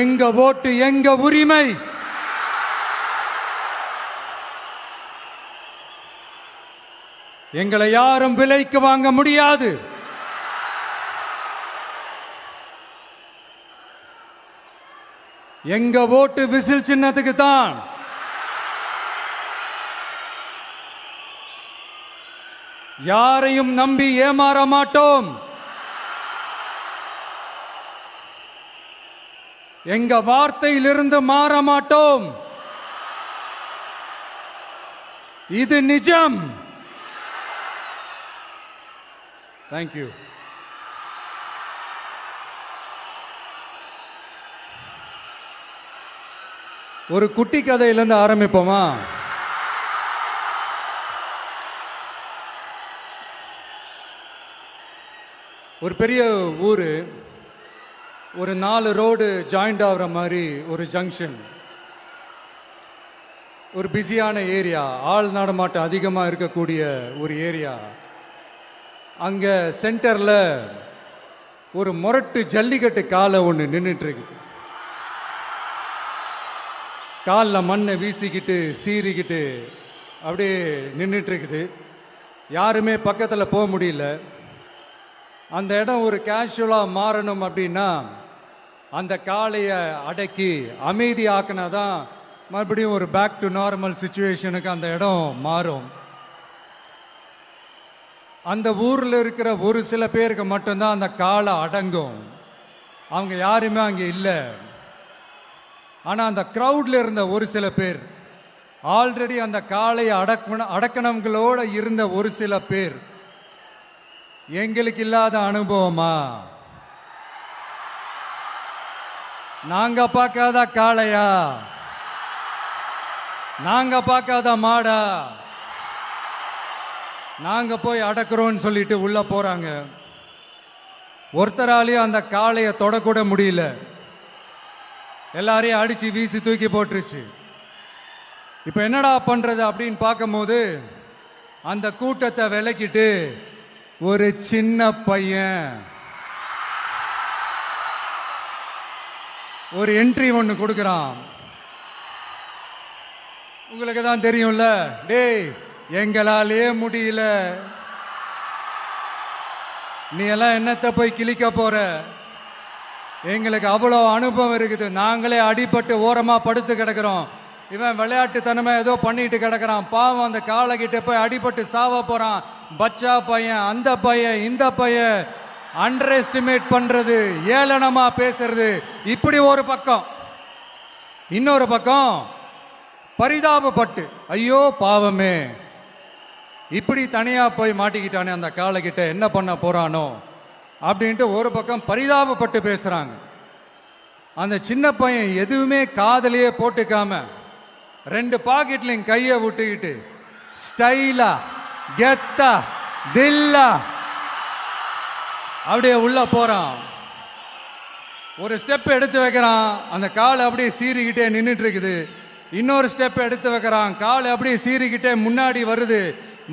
எங்க ஓட்டு எங்க உரிமை. எங்களை யாரும் விலைக்கு வாங்க முடியாது. எங்க ஓட்டு விசில் சின்னத்துக்கு தான். யாரையும் நம்பி ஏமாற மாட்டோம். எங்க வார்த்தையிலிருந்து மாற மாட்டோம். இது நிஜம். தேங்க்யூ. ஒரு குட்டி கதையிலிருந்து ஆரம்பிப்போமா? ஒரு பெரிய ஊரு, ஒரு 4 ரோடு ஜாயிண்ட் ஆகிற மாதிரி ஒரு ஜங்ஷன், ஒரு பிஸியான ஏரியா, ஆள் நடமாட்டம் அதிகமாக இருக்கக்கூடிய ஒரு ஏரியா. அங்கே சென்டரில் ஒரு முரட்டு ஜல்லிக்கட்டு காலை ஒன்று நின்றுட்டு இருக்குது. காலில் மண்ணை வீசிக்கிட்டு சீறிக்கிட்டு அப்படியே நின்றுட்டு இருக்குது. யாருமே பக்கத்தில் போக முடியல. அந்த இடம் ஒரு கேஷுவலாக மாறணும் அப்படின்னா அந்த காளையை அடக்கி அமைதி ஆக்கினா தான் மறுபடியும் ஒரு பேக் டு நார்மல் சுச்சுவேஷனுக்கு அந்த இடம் மாறும். அந்த ஊரில் இருக்கிற ஒரு சில பேருக்கு மட்டும்தான் அந்த காளை அடங்கும். அவங்க யாருமே அங்கே இல்லை. ஆனால் அந்த க்ரௌடில் இருந்த ஒரு சில பேர், ஆல்ரெடி அந்த காளையை அடக்கணங்களோட இருந்த ஒரு சில பேர், எங்களுக்கு இல்லாத அனுபவமா? நாங்க பார்க்காத காளையா? நாங்க பார்க்காத மாடா? நாங்க போய் அடக்குறோம்னு சொல்லிட்டு உள்ள போறாங்க. ஒருத்தராலையும் அந்த காளையை தொடக்கூட முடியல. எல்லாரையும் அடிச்சு வீசி தூக்கி போட்டுருச்சு. இப்ப என்னடா பண்றது அப்படின்னு பார்க்கும்போது அந்த கூட்டத்தை விலக்கிட்டு ஒரு சின்ன பையன் ஒரு என்ட்ரி ஒன்று கொடுக்குறான். உங்களுக்கு தான் தெரியும்ல, டேய் எங்களாலே முடியல, நீ எல்லாம் என்னத்தை போய் கிழிக்க போற? எங்களுக்கு அவ்வளோ அனுபவம் இருக்குது. நாங்களே அடிபட்டு ஓரமா படுத்து கிடக்கிறோம். இவன் விளையாட்டுத்தனமா ஏதோ பண்ணிட்டு கிடக்கிறான். பாவம், அந்த காளைகிட்ட போய் அடிபட்டு சாவ போறான். பச்சா பையன், அந்த பையன், இந்த பையன், அண்டர் எஸ்டிமேட் பண்றது, ஏளனமா பேசுறது, இப்படி ஒரு பக்கம். இன்னொரு பக்கம் பரிதாபப்பட்டு, ஐயோ பாவமே, இப்படி தனியா போய் மாட்டிக்கிட்டானே அந்த காளைகிட்ட, என்ன பண்ண போறானோ அப்படின்ட்டு ஒரு பக்கம் பரிதாபப்பட்டு பேசுறாங்க. அந்த சின்ன பையன் எதுவுமே காதலையே போட்டுக்காம 2 பாக்கெட்லையும் கையை விட்டுக்கிட்டு ஸ்டைலா கெத்தா தில்லா அப்படியே உள்ள போறான். ஒரு ஸ்டெப் எடுத்து வைக்கிறான், அந்த காலை அப்படியே சீறிக்கிட்டே நின்றுட்டு இருக்குது. இன்னொரு ஸ்டெப் எடுத்து வைக்கிறான், காலை அப்படியே சீறிக்கிட்டே முன்னாடி வருது.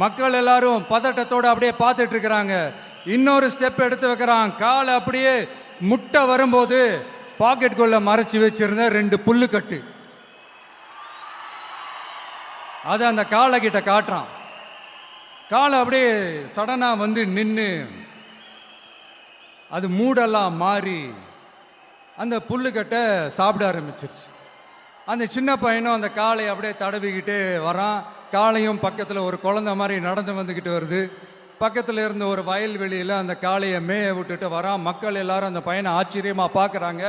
மக்கள் எல்லாரும் பதட்டத்தோடு அப்படியே பார்த்துட்டு இருக்கிறாங்க. இன்னொரு ஸ்டெப் எடுத்து வைக்கிறான், காலை அப்படியே முட்டை வரும்போது பாக்கெட்டுக்குள்ள மறைச்சு வச்சிருந்த 2 புல்லுக்கட்டு அதை அந்த காலை கிட்ட காட்டுறான். காலை அப்படியே சடனா வந்து நின்று அது மூடெல்லாம் மாறி அந்த புல்லுக்கட்டை சாப்பிட ஆரம்பிச்சிருச்சு. அந்த சின்ன பையனும் அந்த காளையை அப்படியே தடவிக்கிட்டே வரான். காளையும் பக்கத்தில் ஒரு குழந்தை மாதிரி நடந்து வந்துக்கிட்டு வருது. பக்கத்தில் இருந்த ஒரு வயல்வெளியில் அந்த காளையை மேய விட்டுட்டு வரான். மக்கள் எல்லாரும் அந்த பையனை ஆச்சரியமா பார்க்குறாங்க.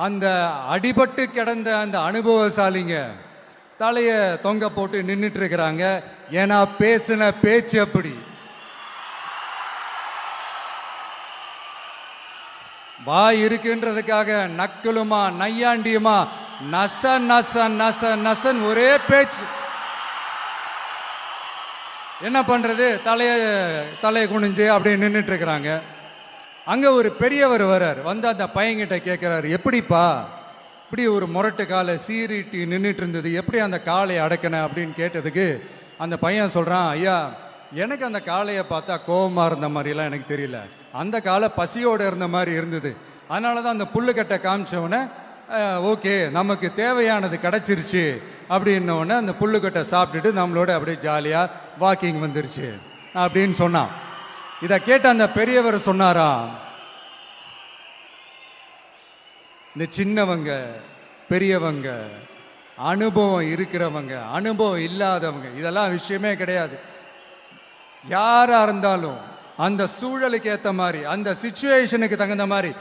அந்த அடிபட்டு கிடந்த அந்த அனுபவசாலிங்க தலையை தொங்க போட்டு நின்றுட்டு இருக்கிறாங்க. ஏன்னா பேசின பேச்சு அப்படி. வாய் இருக்குன்றதுக்காக நக்கலுமா நையாண்டியுமா நச நச நச நசன் ஒரே பேச்சு. என்ன பண்றது, தலையை குனிஞ்சு அப்படியே நின்றுட்டு இருக்கிறாங்க. அங்க ஒரு பெரியவர் வர்றார். வந்து அந்த பையன்கிட்ட கேட்கிறாரு, எப்படிப்பா இப்படி ஒரு முரட்டு காலை சீறிட்டு நின்றுட்டு இருந்தது, எப்படி அந்த காளையை அடக்கின அப்படின்னு கேட்டதுக்கு அந்த பையன் சொல்றான், ஐயா எனக்கு அந்த காளையை பார்த்தா கோபமா இருந்த மாதிரிலாம் எனக்கு தெரியல, அந்த காலை பசியோடு இருந்த மாதிரி இருந்தது. அதனால தான் அந்த புல்லுக்கட்டை காமிச்சவனை ஓகே நமக்கு தேவையானது கிடைச்சிருச்சு அப்படின்னோடனே அந்த புல்லுக்கட்டை சாப்பிட்டுட்டு நம்மளோட அப்படியே ஜாலியாக வாக்கிங் வந்துருச்சு அப்படின்னு சொன்னான். இதை கேட்ட அந்த பெரியவர் சொன்னாரா, இந்த சின்னவங்க பெரியவங்க அனுபவம் இருக்கிறவங்க அனுபவம் இல்லாதவங்க இதெல்லாம் விஷயமே கிடையாது. யாரா இருந்தாலும் அந்த சூழலுக்கு ஏற்ற மாதிரி அந்த சிச்சுவேஷனுக்கு தகுந்த மாதிரி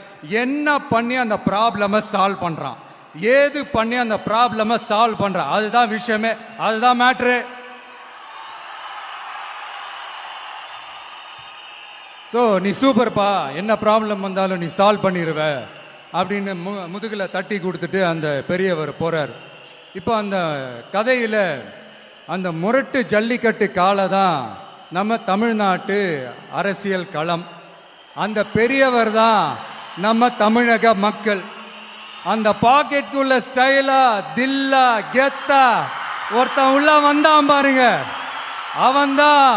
என்ன பண்ணி அந்த ப்ராப்ளமை சால்வ் பண்றான், ஏது பண்ணி அந்த ப்ராப்ளமை சால்வ் பண்றான், அதுதான் விஷயமே, அதுதான் மேட்ரு. ஸோ நீ சூப்பர்ப்பா, என்ன ப்ராப்ளம் வந்தாலும் நீ சால்வ் பண்ணிடுவ அப்படின்னு முதுகில் தட்டி கொடுத்துட்டு அந்த பெரியவர் போறார். இப்போ அந்த கதையில் அந்த முரட்டு ஜல்லிக்கட்டு காலை தான் நம்ம தமிழ்நாட்டு அரசியல் களம். அந்த பெரியவர் தான் நம்ம தமிழக மக்கள். அந்த பாக்கெட்டுக்குள்ள ஸ்டைலா தில்லா கெத்தா ஒருத்தன் உள்ள வந்தான் பாருங்க, அவன்தான்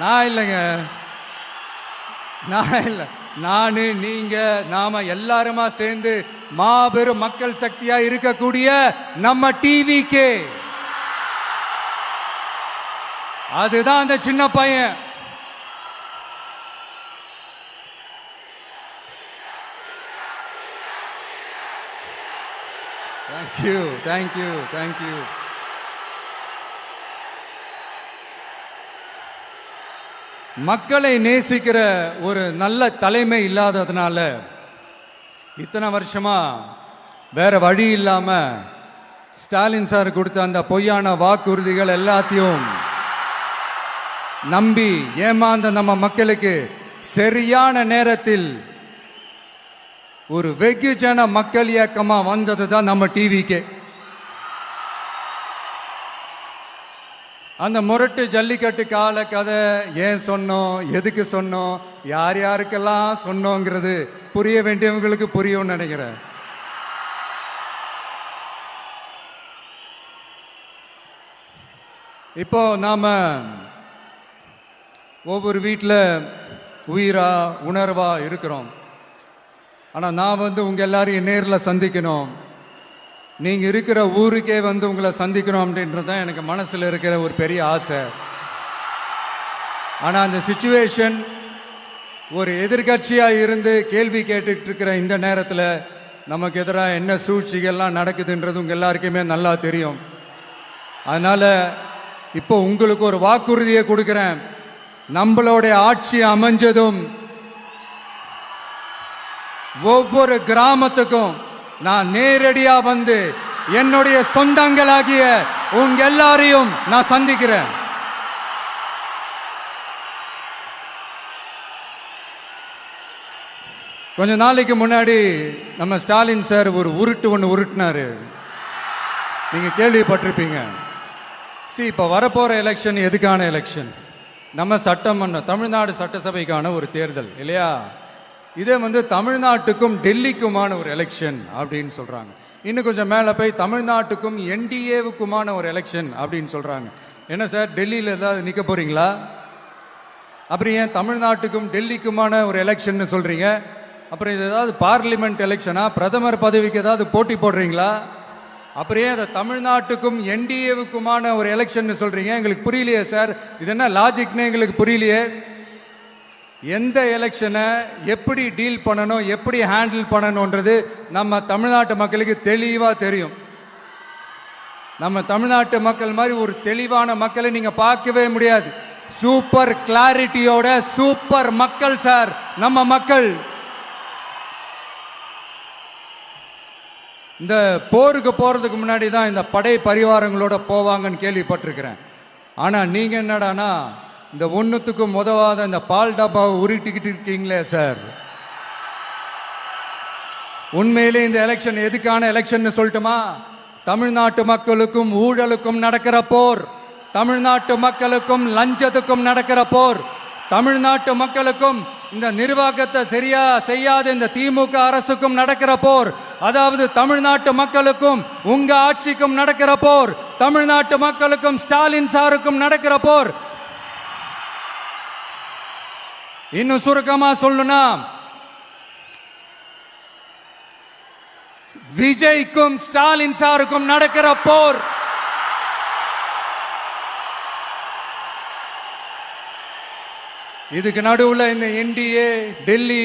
நான் இல்லைங்க, நான் இல்லை, நானு நீங்க நாம எல்லாருமா சேர்ந்து மாபெரும் மக்கள் சக்தியா இருக்கக்கூடிய நம்ம டிவிகே, அதுதான் அந்த சின்ன பையன். Thank you thank you thank you. மக்களை நேசிக்கிற ஒரு நல்ல தலைமை இல்லாததுனால இத்தனை வருஷமா வேற வழி இல்லாம ஸ்டாலின் சார் கொடுத்த அந்த பொய்யான வாக்குறுதிகள் எல்லாத்தையும் நம்பி ஏமாந்த நம்ம மக்களுக்கு சரியான நேரத்தில் ஒரு வெகுஜன மக்கள் இயக்கமா வந்தது தான் நம்ம டிவிக்கு. அந்த முரட்டு ஜல்லிக்கட்டு கால கதை ஏன் சொன்னோம், எதுக்கு சொன்னோம், யார் யாருக்கெல்லாம் சொன்னோங்கிறது புரிய வேண்டியவங்களுக்கு புரியும்னு நினைக்கிறேன். இப்போ நாம ஒவ்வொரு வீட்டில் உயிரா உணர்வா இருக்கிறோம். ஆனா நான் உங்க எல்லாரையும் நேரில் சந்திக்கணும், நீங்க இருக்கிற ஊருக்கே உங்களை சந்திக்கணும் அப்படின்றது தான் எனக்கு மனசுல இருக்கிற ஒரு பெரிய ஆசை. ஆனா அந்த சிச்சுவேஷன் ஒரு எதிர்கட்சியா இருந்து கேள்வி கேட்டுட்டு இருக்கிற இந்த நேரத்தில் நமக்கு எதிராக என்ன சூழ்ச்சிகள்லாம் நடக்குதுன்றது உங்க எல்லாருக்குமே நல்லா தெரியும். அதனால இப்போ உங்களுக்கு ஒரு வாக்குறுதியை கொடுக்கிறேன், நம்மளுடைய ஆட்சி அமைஞ்சதும் ஒவ்வொரு கிராமத்துக்கும் நான் நேரடியா என்னுடைய சொந்தங்களாகிய உங்க எல்லாரையும் நான் சந்திக்கிறேன். கொஞ்ச நாளைக்கு முன்னாடி நம்ம ஸ்டாலின் சார் ஒரு உருட்டு ஒன்று உருட்டினாரு, நீங்க கேள்விப்பட்டிருப்பீங்க. இப்ப வரப்போற எலெக்ஷன் எதுக்கான எலெக்ஷன்? நம்ம சட்டமன்ற தமிழ்நாடு சட்டசபைக்கான ஒரு தேர்தல் இல்லையா? இதே தமிழ்நாட்டுக்கும் டெல்லிக்குமான ஒரு எலெக்ஷன் அப்படின்னு சொல்றாங்க. இன்னும் கொஞ்சம் மேல போய் தமிழ்நாட்டுக்கும் என்டிஏவுக்குமான ஒரு எலெக்ஷன் அப்படின்னு சொல்றாங்க. என்ன சார், டெல்லியில ஏதாவது நிக்க போறீங்களா? அப்புறம் ஏன் தமிழ்நாட்டுக்கும் டெல்லிக்குமான ஒரு எலெக்ஷன் சொல்றீங்க? அப்புறம் இது ஏதாவது பார்லிமெண்ட் எலெக்ஷனா, பிரதமர் பதவிக்கு ஏதாவது போட்டி போடுறீங்களா? அப்புறம் ஏன் அதை தமிழ்நாட்டுக்கும் என்டிஏவுக்குமான ஒரு எலெக்ஷன் சொல்றீங்க? எங்களுக்கு புரியலையே சார், இது என்ன லாஜிக்னு எங்களுக்கு புரியலையே. எந்த எலெக்ஷனை எப்படி டீல் பண்ணணும், எப்படி ஹேண்டில் பண்ணணும்ன்றது நம்ம தமிழ்நாட்டு மக்களுக்கு தெளிவா தெரியும். நம்ம தமிழ்நாட்டு மக்கள் மாதிரி ஒரு தெளிவான மக்களை நீங்க பார்க்கவே முடியாது. சூப்பர் கிளாரிட்டியோட சூப்பர் மக்கள் சார் நம்ம மக்கள். இந்த போருக்கு போறதுக்கு முன்னாடி தான் இந்த படை பரிவாரங்களோட போவாங்கன்னு கேள்விப்பட்டிருக்கிறேன். ஆனா நீங்க என்னடானா இந்த ஒன்னுத்துக்கும் உதவாத இந்த பால் டப்பாவை உருட்டிக்கிட்டு இருக்கீங்களே சார். உண்மையிலே இந்த எலெக்ஷன் எதுக்கான எலெக்ஷன் சொல்லட்டுமா? தமிழ்நாட்டு மக்களுக்கும் ஊழலுக்கும் நடக்கிற போர், தமிழ்நாட்டு மக்களுக்கும் லஞ்சத்துக்கும் நடக்கிற போர், தமிழ்நாட்டு மக்களுக்கும் இந்த நிர்வாகத்தை சரியா செய்யாத இந்த திமுக அரசுக்கும் நடக்கிற போர், அதாவது தமிழ்நாட்டு மக்களுக்கும் உங்க ஆட்சிக்கும் நடக்கிற போர், தமிழ்நாட்டு மக்களுக்கும் ஸ்டாலின் சாருக்கும் நடக்கிற போர். இன்னும் சுருக்கமா சொல்லணும்னா விஜய்க்கும் ஸ்டாலின் சாருக்கும் நடக்கிற போர் இதுக்கு நடுவுல இந்த என்டிஏ டெல்லி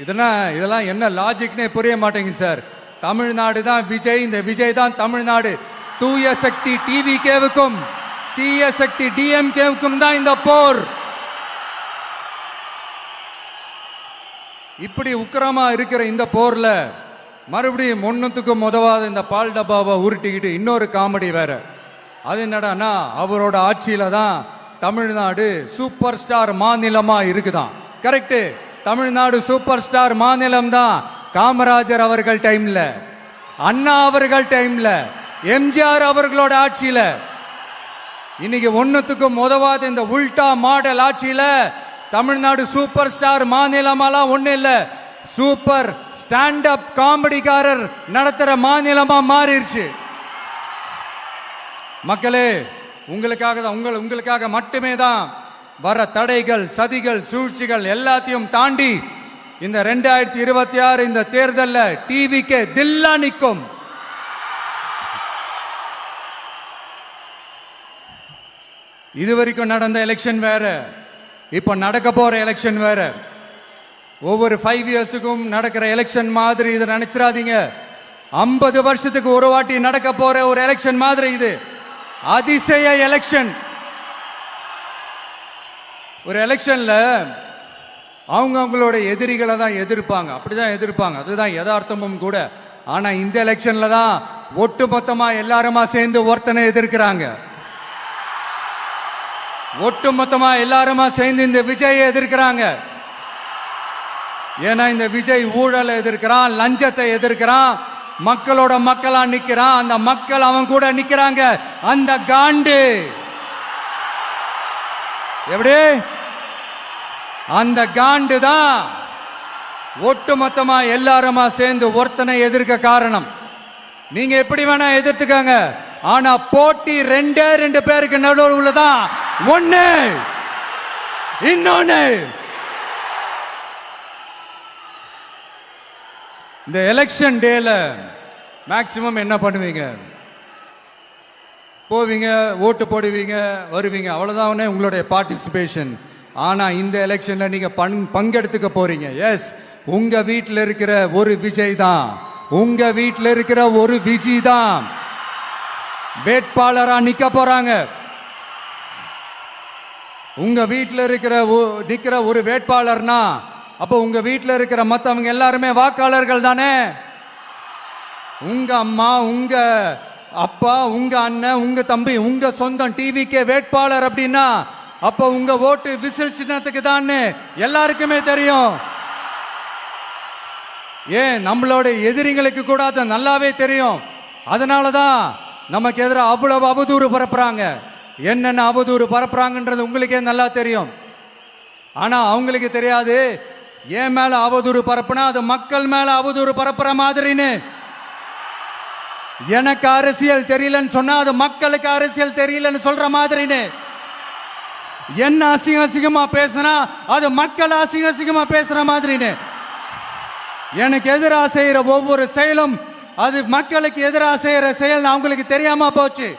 இதெல்லாம் என்ன லாஜிக்னே புரிய மாட்டேங்குது சார். தமிழ்நாடு தான் விஜய், இந்த விஜய் தான் தமிழ்நாடு. தூய சக்தி டிவிகேவுக்கும் தீய சக்தி டிஎம்கேவுக்கும் தான் இந்த போர். இப்படி உக்கிரமா இருக்கிற இந்த போர்ல மறுபடியும் ஒன்னுத்துக்கும் உதவாத இந்த பால் டப்பாவை உருட்டிக்கிட்டு இன்னொரு காமெடி வேற. அது என்னடான்னா, அவரோட ஆட்சியில தான் தமிழ்நாடு சூப்பர் ஸ்டார் மாநிலமா இருக்குதான். கரெக்ட், தமிழ்நாடு சூப்பர் ஸ்டார் மாநிலம் தான். காமராஜர் அவர்கள் டைம்ல, அண்ணா அவர்கள் டைம்ல, எம்ஜிஆர் அவர்களோட ஆட்சியில. இன்னைக்கு ஒன்னுத்துக்கும் உதவாத இந்த உல்டா மாடல் ஆட்சியில தமிழ்நாடு சூப்பர் ஸ்டார் மாநிலமாலாம் ஒண்ணு இல்ல, சூப்பர் ஸ்டாண்ட் அப் காமெடிக்காரர் நடத்துற மாநிலமா மாறிடுச்சு. மக்களே, உங்களுக்காக மட்டுமே தான் வர தடைகள், சதிகள், சூழ்ச்சிகள் எல்லாத்தையும் தாண்டி இந்த 2026 இந்த தேர்தலில் டிவிக்கு தில்லா நிற்கும். இதுவரைக்கும் நடந்த எலெக்ஷன் வேற, இப்ப நடக்க போற எலெக்ஷன் வேற. ஒவ்வொரு 5 இயர்ஸுக்கும் நடக்கிற எலெக்ஷன் மாதிரி இதை நினைச்சிடாதீங்க. 50 வருஷத்துக்கு ஒரு வாட்டி நடக்க போற ஒரு எலெக்ஷன் மாதிரி இது. அதிசய எலெக்ஷன். ஒரு எலெக்ஷன்ல அவங்களோட எதிரிகளை தான் எதிர்ப்பாங்க, அப்படிதான் எதிர்ப்பாங்க, அதுதான் யதார்த்தமும் கூட. ஆனா இந்த எலெக்ஷன்ல தான் ஒட்டுமொத்தமா எல்லாருமா சேர்ந்து ஒருத்தனை எதிர்க்கிறாங்க. ஒட்டுமொத்தமா எல்லாருமா சேர்ந்து இந்த விஜயை எதிர்க்கிறாங்க. ஏன்னா இந்த விஜய் ஊழலை எதிர்க்கிறான், லஞ்சத்தை எதிர்க்கிறான், மக்களோட மக்களா நிக்கிறான். அந்த மக்கள் அவன் கூட நிக்கிறாங்க. அந்த காண்டு எப்படி? அந்த காண்டு தான் ஒட்டுமொத்தமா எல்லாருமா சேர்ந்து ஒருத்தனை எதிர்க்க காரணம். நீங்க எப்படி வேணா எதிர்த்துக்காங்க, ஆனா போட்டி 2 பேருக்கு நடுவுல தான். ஒண்ணு இன்னொன்னு. இந்த எலெக்ஷன் டேல மேக்சிமம் என்ன பண்ணுவீங்க? போவீங்க, ஓட்டு போடுவீங்க, வருவீங்க, அவ்வளவுதான் உங்களுடைய பார்ட்டிசிபேஷன். ஆனா இந்த எலெக்ஷன்ல நீங்க பங்கெடுத்துக்க போறீங்க. எஸ், உங்க வீட்டில் இருக்கிற ஒரு விஜய் தான், உங்க வீட்டில் இருக்கிற ஒரு விஜய் தான் வேட்பாளரா நிக்க போறாங்க. உங்க வீட்டில் நிக்கிற ஒரு வேட்பாளர்னா அப்ப உங்க வீட்டில் இருக்கிற மத்தவங்க எல்லாருமே வாக்காளர்கள் தானே. உங்க அம்மா, உங்க அப்பா, உங்க அண்ணன், உங்க தம்பி, உங்க சொந்தம் டிவிக்கு வேட்பாளர் அப்படின்னா அப்ப உங்க ஓட்டு விசில் சின்னத்துக்கு தான் எல்லாருக்குமே தெரியும். ஏன், நம்மளோட எதிரிகளுக்கு கூட அது நல்லாவே தெரியும். அதனாலதான் நமக்கு எதிராக அவ்வளவு அவதூறு பரப்புறாங்க. என்னென்ன அவதூறு பரப்புறாங்கன்றது உங்களுக்கே நல்லா தெரியும். ஆனா அவங்களுக்கு தெரியாது, ஏன் மேல அவதூறு பரப்புனா அது மக்கள் மேல அவதூறு பரப்புற மாதிரின்னு. எனக்கு அரசியல் தெரியலன்னு சொன்னா அது மக்களுக்கு அரசியல் தெரியலன்னு சொல்ற மாதிரின்னு. என்ன அசிங்கமா பேசினா அது மக்கள் அசிங்கமா பேசுற மாதிரின்னு. எனக்கு எதிராக செய்யற ஒவ்வொரு செயலும் அது மக்களுக்கு எதிராக செய்யற செயல் அவங்களுக்கு தெரியாம போச்சு.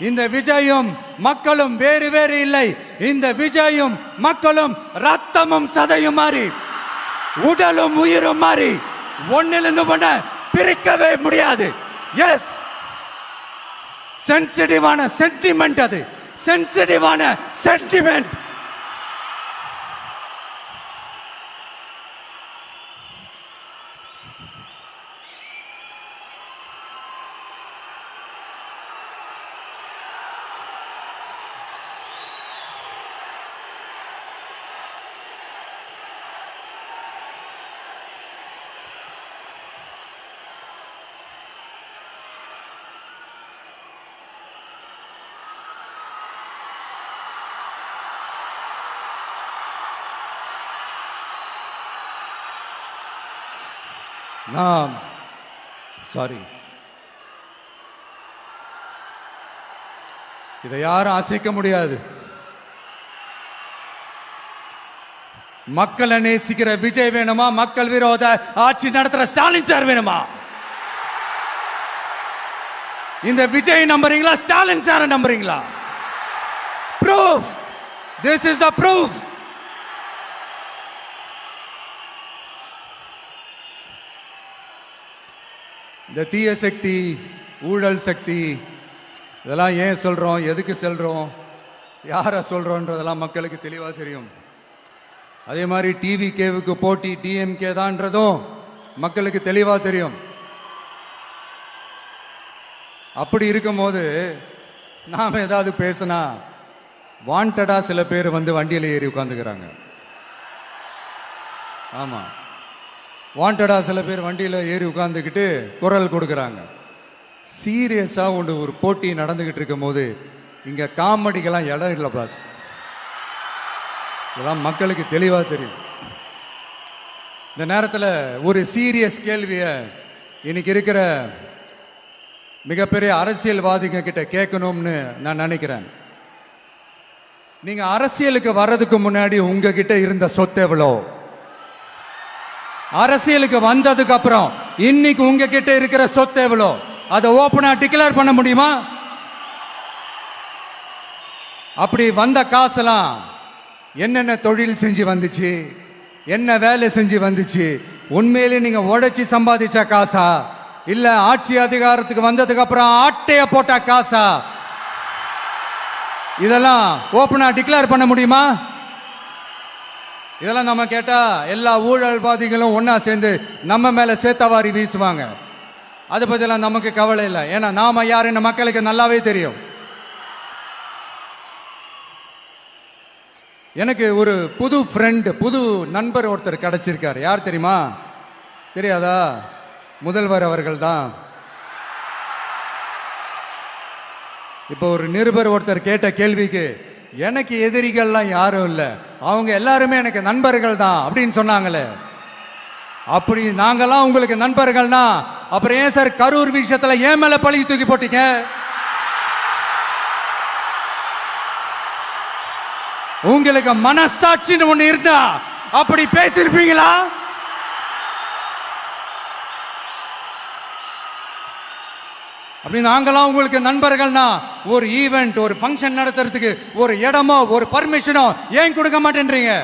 இந்த விஜயும் மக்களும் வேறு வேறு இல்லை. இந்த விஜயும் மக்களும் ரத்தமும் சதையும் மாறி, உடலும் உயிரும் மாறி, ஒன்னிலிருந்து ஒண்ண பிரிக்கவே முடியாது. எஸ், சென்சிட்டிவான சென்டிமெண்ட், அது சென்சிட்டிவான சென்டிமெண்ட். சாரி, இதை யாரும் அசைக்க முடியாது. மக்களை நேசிக்கிற விஜய் வேணுமா, மக்கள் விரோத ஆட்சி நடத்துற ஸ்டாலின் சார் வேணுமா? இந்த விஜய் நம்புறீங்களா, ஸ்டாலின் சார் நம்புறீங்களா? proof, this is the proof. இந்த தீய சக்தி, ஊழல் சக்தி, இதெல்லாம் ஏன் சொல்றோம், எதுக்கு சொல்றோம், யாரை சொல்றோன்றதெல்லாம் மக்களுக்கு தெளிவா தெரியும். அதே மாதிரி டிவிகேவுக்கு போட்டி டிஎம்கே தான்றதும் மக்களுக்கு தெளிவா தெரியும். அப்படி இருக்கும்போது நாம ஏதாவது பேசினா வாண்டடா சில பேர் வந்து வண்டியில ஏறி உட்காந்துக்கிறாங்க. ஆமா, வாண்டடா சில பேர் வண்டியில ஏறி உட்கார்ந்துக்கிட்டு குரல் கொடுக்கறாங்க. சீரியஸா ஒரு போட்டி நடந்துகிட்டு இருக்கும் போது இங்க காமெடிக்கெல்லாம் இடம் இல்லை பாஸ். இதெல்லாம் மக்களுக்கு தெளிவா தெரியும். இந்த நேரத்தில் ஒரு சீரியஸ் கேள்விய இன்னைக்கு இருக்கிற மிகப்பெரிய அரசியல்வாதிங்க கிட்ட கேட்கணும்னு நான் நினைக்கிறேன். நீங்க அரசியலுக்கு வர்றதுக்கு முன்னாடி உங்ககிட்ட இருந்த சொத்து எவ்வளோ? அரசியலுக்கு வந்ததுக்கு அப்புறம் இன்னைக்கு உங்ககிட்ட இருக்கிற சொத்து எவ்வளோ? அதை ஓபனா டிக்ளேர் பண்ண முடியுமா? அப்படி வந்த காசெல்லாம் என்னென்ன தொழில் செஞ்சு வந்துச்சு, என்ன வேலை செஞ்சு வந்துச்சு, உண்மையிலே நீங்க உழைச்சி சம்பாதிச்ச காசா, இல்ல ஆட்சி அதிகாரத்துக்கு வந்ததுக்கு அப்புறம் ஆட்டைய போட்ட காசா? இதெல்லாம் ஓபனா டிக்ளேர் பண்ண முடியுமா? இதெல்லாம் நம்ம கேட்டா எல்லா ஊழல்வாதிகளும் ஒன்னா சேர்ந்து நம்ம மேல சேத்தவாரி வீசுவாங்க. அதை பத்திலாம் நமக்கு கவலை இல்லை. ஏன்னா நாம யாருன்னு மக்களுக்கு நல்லாவே தெரியும். எனக்கு ஒரு புது ஃப்ரெண்ட், புது நண்பர் ஒருத்தர் கிடைச்சிருக்காரு. யார் தெரியுமா? தெரியாதா? முதல்வர் அவர்கள் தான். இப்போ ஒரு நிருபர் ஒருத்தர் கேட்ட கேள்விக்கு எனக்கு எதிரிகள்லாம் யாரும் இல்லை, அவங்க எல்லாருமே எனக்கு நண்பர்கள் தான் அப்படின்னு சொன்னாங்களே. அப்படி நாங்கெல்லாம் உங்களுக்கு நண்பர்கள்னா அப்புறம் ஏன் சார் கரூர் விஷயத்துல ஏன் மேல பழி தூக்கி போட்டீங்க? உங்களுக்கு மனசாட்சின்னு ஒண்ணு இருந்தா அப்படி பேசிருப்பீங்களா? அப்படி நாங்களாம் உங்களுக்கு நண்பர்கள்னா ஒரு ஈவென்ட், ஒரு ஃபங்க்ஷன் நடத்துறதுக்கு ஒரு இடமோ ஒரு பர்மிஷனோ ஏன் கொடுக்க மாட்டேன்றீங்க?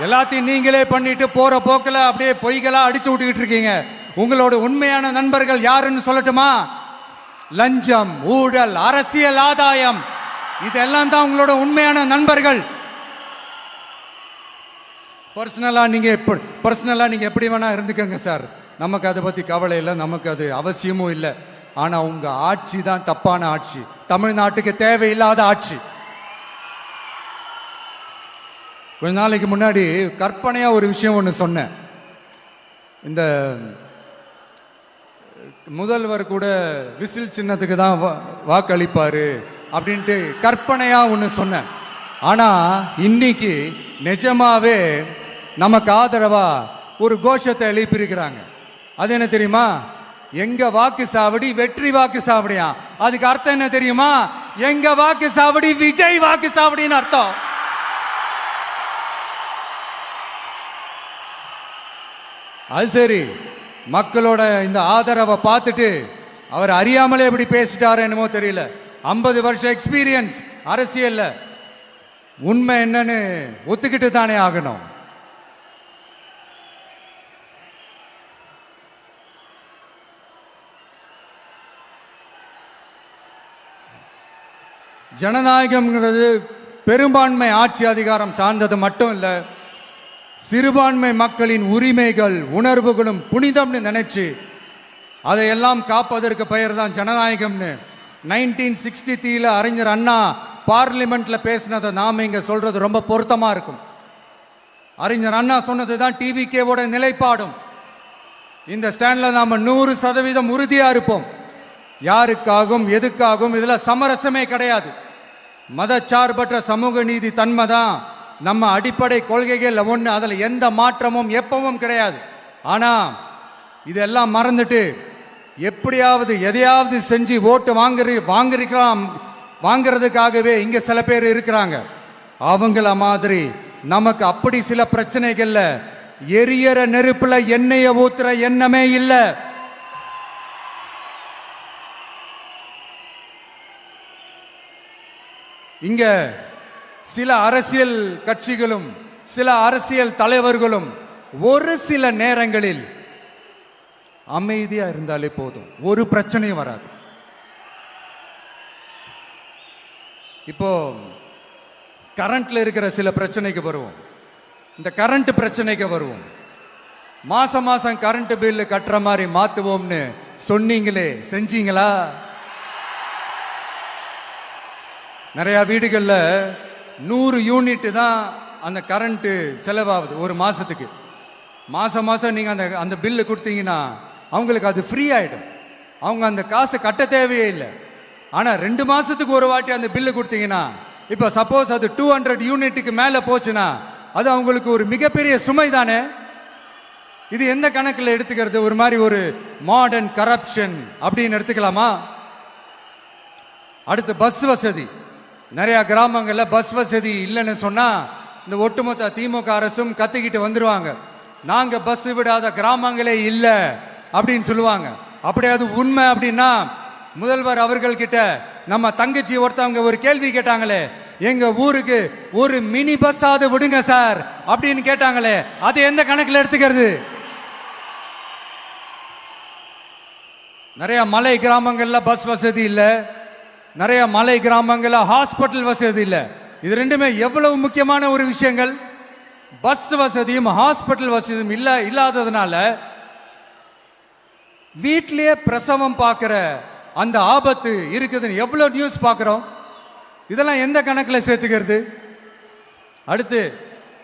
எல்லாத்தையும் நீங்களே பண்ணிட்டு போற போக்கில் அப்படியே பொய்களா அடிச்சு விட்டுக்கிட்டு இருக்கீங்க. உங்களோட உண்மையான நண்பர்கள் யாருன்னு சொல்லட்டுமா? லஞ்சம், ஊழல், அரசியல் ஆதாயம், இதெல்லாம் தான் உங்களோட உண்மையான நண்பர்கள். பர்சனலா நீங்க எப்படி வேணா இருந்துக்கங்க சார், நமக்கு அதை பத்தி கவலை இல்லை, நமக்கு அது அவசியமும் இல்லை. ஆனா உங்க ஆட்சி தான் தப்பான ஆட்சி, தமிழ்நாட்டுக்கு தேவையில்லாத ஆட்சி. கொஞ்ச நாளைக்கு முன்னாடி கற்பனையா ஒரு விஷயம் ஒன்று சொன்னேன். இந்த முதல்வர் கூட விசில் சின்னத்துக்கு தான் வாக்களிப்பாரு அப்படின்ட்டு கற்பனையா ஒன்று சொன்னேன். ஆனா இன்னைக்கு நிஜமாவே நமக்கு ஆதரவா ஒரு கோஷத்தை எழுப்பியிருக்கிறாங்க. அது என்ன தெரியுமா? எங்க வாக்கு சாவடி வெற்றி வாக்கு சாவடியா. அதுக்கு அர்த்தம் என்ன தெரியுமா? எங்க வாக்கு சாவடி விஜய் வாக்கு சாவடின்னு அர்த்தம். அது சரி, மக்களோட இந்த ஆதரவை பார்த்துட்டு அவர் அறியாமலே எப்படி பேசிட்டாரு என்னமோ தெரியல. 50 வருஷம் எக்ஸ்பீரியன்ஸ் அரசியல்ல, உண்மை என்னன்னு ஒத்துக்கிட்டு தானே ஆகணும். ஜனநாயகம்ங்கிறது பெரும்பான்மை ஆட்சி அதிகாரம் சார்ந்தது மட்டும் இல்ல, சிறுபான்மை மக்களின் உரிமைகள் உணர்வுகளும் புனிதம்னு நினைச்சு அதையெல்லாம் காப்பதற்கு பெயர் தான் ஜனநாயகம்னு 1963 அறிஞர் அண்ணா பார்லிமெண்ட்ல பேசினதை நாம இங்க சொல்றது ரொம்ப பொருத்தமா இருக்கும். அறிஞர் அண்ணா சொன்னது தான் டிவிகேவோட நிலைப்பாடும். இந்த ஸ்டாண்ட்ல நாம 100% உறுதியா இருப்போம். யாருக்காகவும் எதுக்காகவும் இதுல சமரசமே கிடையாது. மதச்சார்பற்ற சமூக நீதி தன்மை தான் நம்ம அடிப்படை கொள்கைகள் ஒன்று, அதுல எந்த மாற்றமும் எப்பவும் கிடையாது. ஆனா இதெல்லாம் மறந்துட்டு எப்படியாவது எதையாவது செஞ்சு ஓட்டு வாங்குறதுக்காகவே இங்க சில பேர் இருக்கிறாங்க. அவங்கள மாதிரி நமக்கு அப்படி சில பிரச்சனைகள்ல எரியற நெருப்புல எண்ணெய ஊத்துற எண்ணமே இல்ல. இங்க சில அரசியல் கட்சிகளும் சில அரசியல் தலைவர்களும் ஒரு சில நேரங்களில் அமைதியா இருந்தாலே போதும், ஒரு பிரச்சனையும் வராது. இப்போ கரண்ட்ல இருக்கிற சில பிரச்சனைக்கு வருவோம். இந்த கரண்ட் பிரச்சனைக்கு வருவோம். மாசம் மாசம் கரண்ட் பில் கட்டுற மாதிரி மாத்துவோம்னு சொன்னீங்களே, செஞ்சீங்களா? நிறைய வீடுகள்ல 100 யூனிட் தான் அந்த கரண்ட் செலவாகுது ஒரு மாசத்துக்கு. மாசம் மாசம் நீங்க அந்த பில்லு கொடுத்தீங்கன்னா அவங்களுக்கு அது ஃப்ரீ ஆயிடும். அவங்க அந்த காசு கட்ட தேவையே இல்லை. ஆனா 2 மாசத்துக்கு ஒரு வாட்டி அந்த பில்லு கொடுத்தீங்கன்னா, இப்ப சப்போஸ் அது 200 யூனிட்டுக்கு மேல போச்சுன்னா அது அவங்களுக்கு ஒரு மிகப்பெரிய சுமை தானே. இது எந்த கணக்கில் எடுத்துக்கிறது? ஒரு மாதிரி ஒரு மாடர்ன் கரப்ஷன் அப்படின்னு எடுத்துக்கலாமா? அடுத்து பஸ் வசதி. நிறைய கிராமங்கள்ல பஸ் வசதி இல்லைன்னு சொன்னா இந்த ஒட்டுமொத்த திமுக அரசும் கத்திக்கிட்டு வந்துருவாங்க. நாங்க பஸ் விடாத கிராமங்களே இல்ல அப்படின்னு சொல்லுவாங்க. அப்படியே அது உண்மை அப்படின்னா முதல்வர் அவர்கள் கிட்ட நம்ம தங்கச்சி ஒருத்தவங்க ஒரு கேள்வி கேட்டாங்களே, எங்க ஊருக்கு ஒரு மினி பஸ் ஆவது விடுங்க சார் அப்படின்னு கேட்டாங்களே, அது எந்த கணக்கில் எடுத்துக்கிறது? நிறைய மலை கிராமங்கள்ல பஸ் வசதி இல்ல, நிறைய மலை கிராமங்கள்ல ஹாஸ்பிட்டல் வசதி இல்ல. இது ரெண்டுமே எவ்வளவு முக்கியமான ஒரு விஷயங்கள். பஸ் வசதியும் ஹாஸ்பிட்டல் வசதியும் இல்லாததுனால வீட்டிலேயே பிரசவம் பார்க்கிற அந்த ஆபத்து இருக்குதுன்னு எவ்வளவு நியூஸ் பார்க்கிறோம். இதெல்லாம் எந்த கணக்கில் சேர்த்துக்கிறது? அடுத்து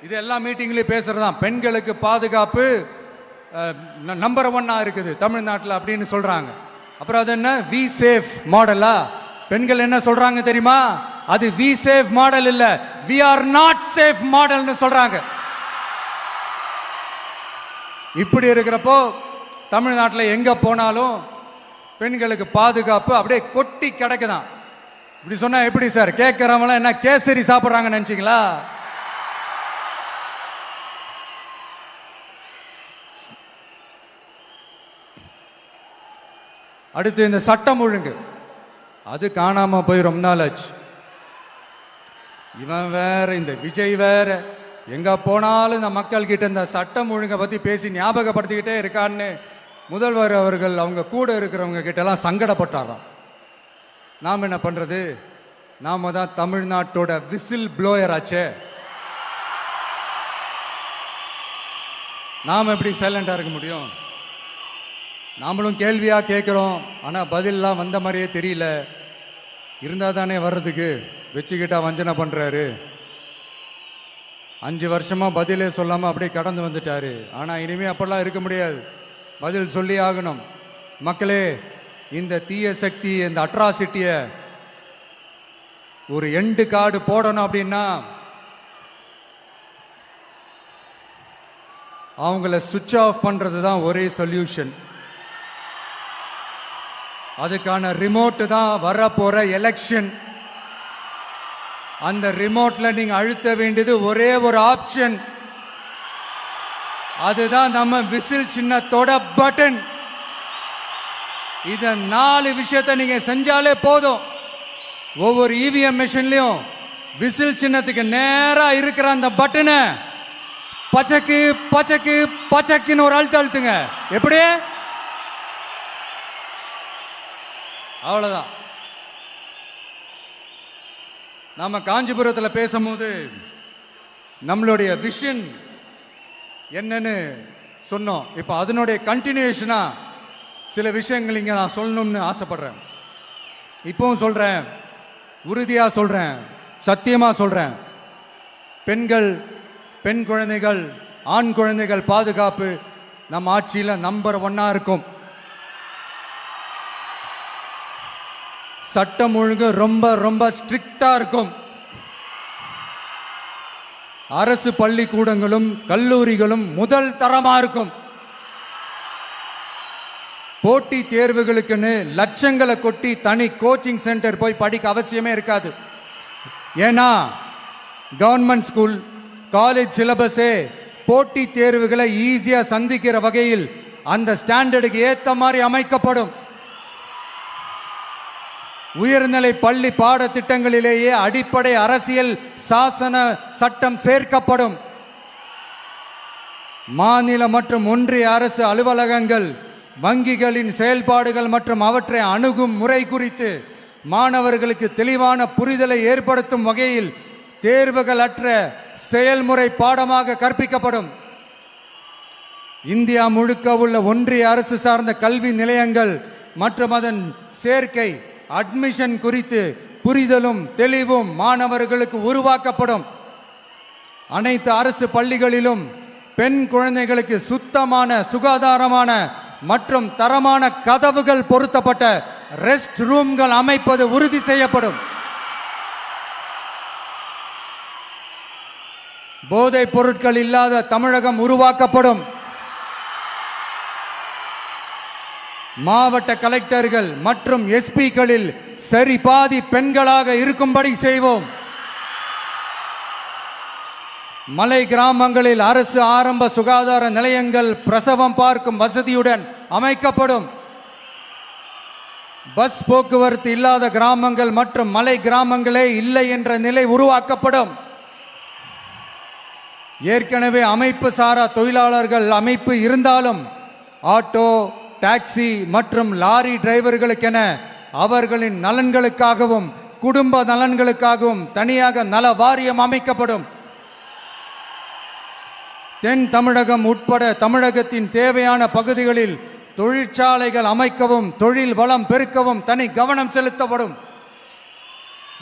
இது எல்லா மீட்டிங்லயும் பேசுறதுதான், பெண்களுக்கு பாதுகாப்பு நம்பர் 1 இருக்குது தமிழ்நாட்டில் அப்படின்னு சொல்றாங்க. அப்புறம் அது என்ன, வி சேஃப் மாடலா? பெண்கள் என்ன சொல்றாங்க தெரியுமா? அது வி சேஃப் மாடல் இல்ல, வி ஆர் நாட் சேஃப் மாடல்னு சொல்றாங்க. இப்படி இருக்கிறப்போ தமிழ்நாட்டில் எங்க போனாலும் பெண்களுக்கு பாதுகாப்பு அப்படியே கொட்டி கிடக்குதான். இப்படி சொன்னா எப்படி சார்? கேட்கிறவங்க என்ன கேசரி சாப்பிடுறாங்கன்னு நினைச்சீங்களா? அடுத்து இந்த சட்டம் ஒழுங்கு, அது காணாம போய் ரொம்ப நாள் ஆச்சு. இவன் வேற, இந்த விஜய் வேற, எங்க போனாலும் இந்த மக்கள் கிட்ட இந்த சட்டம் ஒழுங்கை பத்தி பேசி ஞாபகப்படுத்திக்கிட்டே இருக்கான்னு முதல்வர் அவர்கள் அவங்க கூட இருக்கிறவங்க கிட்ட எல்லாம் சங்கடப்பட்டாராம். நாம் என்ன பண்றது? நாம தான் தமிழ்நாட்டோட விசில் ப்ளோயர் ஆச்சே. நாம எப்படி சைலண்டா இருக்க முடியும்? நாமளும் கேள்வியா கேட்கிறோம், ஆனா பதிலெல்லாம் வந்த மாதிரியே தெரியல. இருந்தா தானே வர்றதுக்கு, வச்சுக்கிட்டா வஞ்சனை பண்றாரு. 5 வருஷமா பதிலே சொல்லாம அப்படியே கடந்து வந்துட்டாரு. ஆனா இனிமே அப்பெல்லாம் இருக்க முடியாது, பதில் சொல்லி ஆகணும். மக்களே, இந்த தீய சக்தி, இந்த அட்ராசிட்டிய ஒரு எண்டு கார்டு போடணும் அப்படின்னா அவங்கள சுவிட்ச் ஆஃப் பண்றது தான் ஒரே சொல்யூஷன். அதுக்கான ரிமோட் தான் வரப்போற எலெக்ஷன். அந்த ரிமோட்ல நீங்க அழுத்த வேண்டியது ஒரே ஒரு ஆப்ஷன், அதுதான் நம்ம விசில் சின்னத்தோட பட்டன். இத 4 விஷயத்தை நீங்க செஞ்சாலே போதும். ஒவ்வொரு இவிஎம் மெஷின்லயும் விசில் சின்னத்துக்கு நேரா இருக்கிற அந்த பட்டனை பச்சக்கு பச்சக்கு பச்சக்குன்னு ஒரு அழுத்துங்க. எப்படி? அவ்வளவுதான். நாம காஞ்சிபுரத்தில் பேசும்போது நம்மளுடைய விஷன் என்னன்னு சொன்னோம். இப்ப அதனுடைய கண்டினியூஷனா சில விஷயங்கள் இங்க நான் சொல்லணும்னு ஆசைப்படுறேன். இப்பவும் சொல்றேன், உறுதியா சொல்றேன், சத்தியமா சொல்றேன். பெண்கள், பெண் குழந்தைகள், ஆண் குழந்தைகள் பாதுகாப்பு நம்ம ஆட்சியில நம்பர் 1 இருக்கும். சட்டம் ஒழுங்கு ரொம்ப ரொம்ப ஸ்ட்ரிக்டா இருக்கும். அரசு பள்ளிக்கூடங்களும் கல்லூரிகளும் முதல் தரமா இருக்கும். போட்டி தேர்வுகளுக்குன்னு லட்சங்களை கொட்டி தனி கோச்சிங் சென்டர் போய் படிக்க அவசியமே இருக்காது. ஏன்னா கவர்மெண்ட் ஸ்கூல், காலேஜ் சிலபஸே போட்டி தேர்வுகளை ஈஸியா சந்திக்கிற வகையில் அந்த ஸ்டாண்டர்டுக்கு ஏத்த மாதிரி அமைக்கப்படும். உயர்நிலை பள்ளி பாடத்திட்டங்களிலேயே அடிப்படை அரசியல் சாசன சட்டம் சேர்க்கப்படும். மாநில மற்றும் ஒன்றிய அரசு அலுவலகங்கள், வங்கிகளின் செயல்பாடுகள் மற்றும் அவற்றை அணுகும் முறை குறித்து மாணவர்களுக்கு தெளிவான புரிதலை ஏற்படுத்தும் வகையில் தேர்வுகள் அற்ற செயல்முறை பாடமாக கற்பிக்கப்படும். இந்தியா முழுக்க உள்ள ஒன்றிய அரசு சார்ந்த கல்வி நிலையங்கள் மற்றும் அதன் சேர்க்கை அட்மிஷன் குறித்து புரிதலும் தெளிவும் மாணவர்களுக்கு உருவாக்கப்படும். அனைத்து அரசு பள்ளிகளிலும் பெண் குழந்தைகளுக்கு சுத்தமான, சுகாதாரமான மற்றும் தரமான கதவுகள் பொருத்தப்பட்ட ரெஸ்ட் ரூம்கள் அமைப்பது உறுதி செய்யப்படும். போதைப் பொருட்கள் இல்லாத தமிழகம் உருவாக்கப்படும். மாவட்ட கலெக்டர்கள் மற்றும் எஸ்பிக்களில் சரி பாதி பெண்களாக இருக்கும்படி செய்வோம். மலை கிராமங்களில் அரசு ஆரம்ப சுகாதார நிலையங்கள் பிரசவம் பார்க்கும் வசதியுடன் அமைக்கப்படும். பஸ் போக்குவரத்து இல்லாத கிராமங்கள் மற்றும் மலை கிராமங்களே இல்லை என்ற நிலை உருவாக்கப்படும். ஏற்கனவே அமைப்பு சாரா தொழிலாளர்கள் அமைப்பு இருந்தாலும் ஆட்டோ, டாக்ஸி மற்றும் லாரி டிரைவர்களுக்கென அவர்களின் நலன்களுக்காகவும் குடும்ப நலன்களுக்காகவும் தனியாக நல வாரியம் அமைக்கப்படும். தென் தமிழகம் உட்பட தமிழகத்தின் தேவையான பகுதிகளில் தொழிற்சாலைகள் அமைக்கவும் தொழில் வளம் பெருக்கவும் தனி கவனம் செலுத்தப்படும்.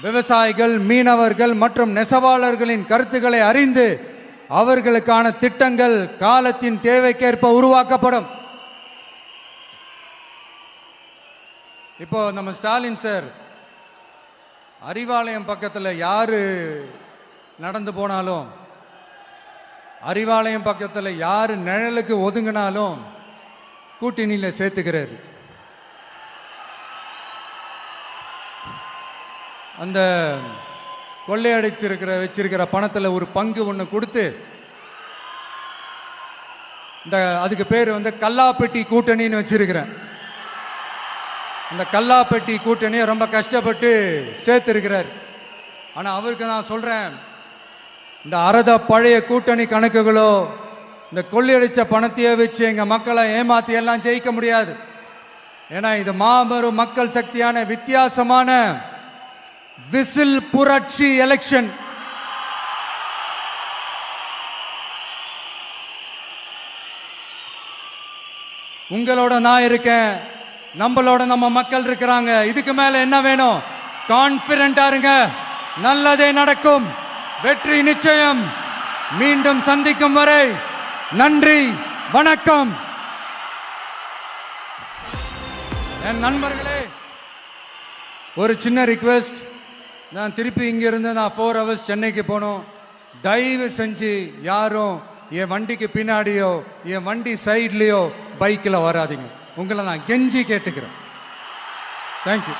விவசாயிகள், மீனவர்கள் மற்றும் நெசவாளர்களின் கருத்துக்களை அறிந்து அவர்களுக்கான திட்டங்கள் காலத்தின் தேவைக்கேற்ப உருவாக்கப்படும். இப்போ நம்ம ஸ்டாலின் சார் அறிவாலயம் பக்கத்தில் யாரு நடந்து போனாலும், அறிவாலயம் பக்கத்தில் யாரு நிழலுக்கு ஒதுங்கினாலும் கூட்டணியில சேர்த்துக்கிறார். அந்த கொள்ளையடிச்சிருக்கிற வச்சிருக்கிற பணத்துல ஒரு பங்கு ஒன்று கொடுத்து இந்த அதுக்கு பேர் கல்லாப்பெட்டி கூட்டணின்னு வச்சிருக்கிறேன். அந்த கல்லாப்பெட்டி கூட்டணியை ரொம்ப கஷ்டப்பட்டு சேர்த்திருக்கிறார். ஆனா அவருக்கு நான் சொல்றேன், இந்த அறத பழைய கூட்டணி கணக்குகளோ இந்த கொள்ளையடிச்ச பணத்தையே வச்சு எங்க மக்களை ஏமாத்தி எல்லாம் ஜெயிக்க முடியாது. ஏன்னா இது மாபெரும் மக்கள் சக்தியான வித்தியாசமான விசில் புரட்சி எலெக்ஷன். உங்களோட நான் இருக்கேன், நம்மளோட நம்ம மக்கள் இருக்கிறாங்க. இதுக்கு மேல என்ன வேணும்? கான்பிடென்டா இருங்க, நல்லதே நடக்கும், வெற்றி நிச்சயம். மீண்டும் சந்திக்கும் வரை நன்றி, வணக்கம். என் நண்பர்களே, ஒரு சின்ன ரிக்வெஸ்ட். நான் திருப்பி இங்கிருந்து 4 hours சென்னைக்கு போகணும். தயவு செஞ்சு யாரும் என் வண்டிக்கு பின்னாடியோ என் வண்டி சைட்லயோ பைக்கில் வராதிங்க. உங்களை நான் கெஞ்சி கேட்டுக்கிறேன். தேங்க்யூ.